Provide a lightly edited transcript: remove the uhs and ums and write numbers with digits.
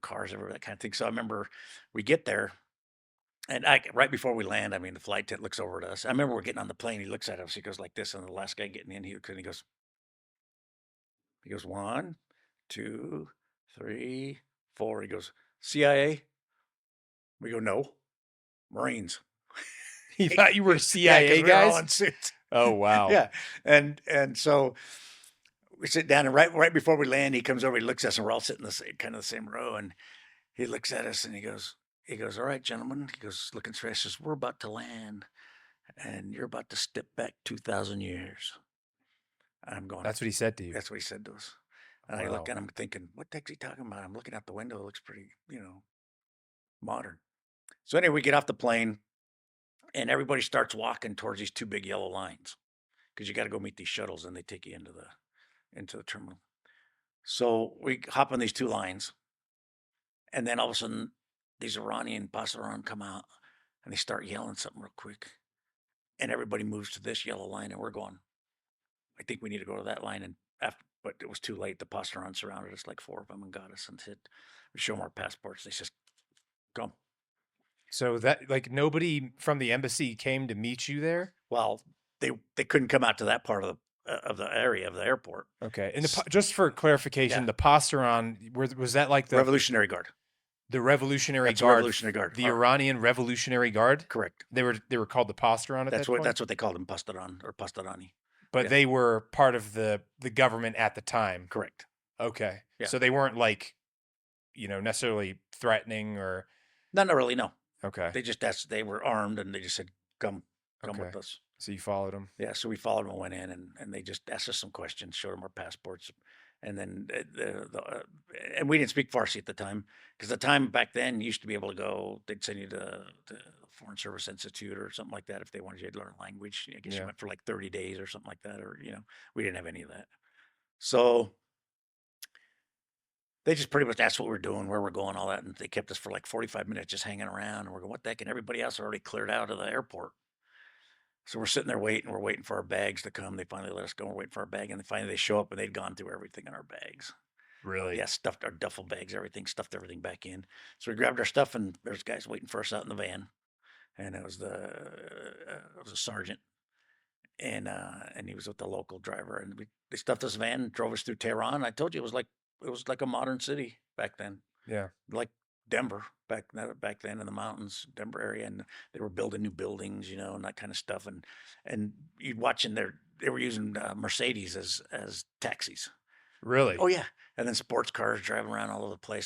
cars everywhere, that kind of thing. So I remember we get there, and right before we land, I mean, the flight attendant looks over at us. I remember we're getting on the plane. He looks at us. He goes like this, and the last guy getting in, he goes 1, 2, 3, 4. He goes, CIA. We go, no, Marines. He thought you were Yeah, because CIA we were all guys? in suits. Oh, wow. Yeah, and so we sit down, and right before we land, he comes over, he looks at us, and we're all sitting in the same, kind of the same row, and he looks at us, and he goes, all right, gentlemen, he goes, looking straight, says, we're about to land, and you're about to step back 2,000 years. I'm going, That's what he said to you. that's what he said to us. And I look Wow. at him thinking, what the heck's he talking about? I'm looking out the window, it looks pretty, modern. So anyway, we get off the plane, and everybody starts walking towards these two big yellow lines because you got to go meet these shuttles, and they take you into the terminal. So we hop on these two lines, and then all of a sudden, these Iranian Pasdaran come out, and they start yelling something real quick, and everybody moves to this yellow line, and we're going, I think we need to go to that line. And but it was too late. The Pasdaran surrounded us, like four of them, and got us and said, we show them our passports. They says, come. So that, like, nobody from the embassy came to meet you there? Well, they couldn't come out to that part of the area of the airport. Okay. And just for clarification, Yeah, the Pasdaran, was that like Revolutionary Guard. the Revolutionary That's the Guard, Revolutionary Guard. the Iranian Revolutionary Guard? Correct. They were called the Pasdaran at That's that what point? that's what they called them, Pasdaran or Pasdarani. But Yeah, they were part of the government at the time. correct. Okay. Yeah, So they weren't like, necessarily threatening or not really. No, okay. they just asked. They were armed, and they just said, come Okay. with us." So you followed them. Yeah, so we followed them and went in, and they just asked us some questions, showed them our passports, and then and we didn't speak Farsi at the time because the time back then you used to be able to go. They'd send you to Foreign Service Institute or something like that if they wanted you to learn a language. I guess you Yeah. went for like 30 days or something like that, or we didn't have any of that. So they just pretty much asked what we're doing, where we're going, all that, and they kept us for like 45 minutes just hanging around. And we're going, what the heck? And everybody else already cleared out of the airport. So we're sitting there waiting. We're waiting for our bags to come. They finally let us go. We're waiting for our bag, and then finally they show up, and they'd gone through everything in our bags. Really? Yeah, stuffed our duffel bags, everything, stuffed everything back in. So we grabbed our stuff, and there's guys waiting for us out in the van, and it was a sergeant, and he was with the local driver, and they stuffed this van, and drove us through Tehran. I told you it was like a modern city back then, Yeah. like Denver back then in the mountains, Denver area, and they were building new buildings, and that kind of stuff. And you'd watch in there, they were using Mercedes as taxis. Really? Oh yeah, and then sports cars driving around all over the place.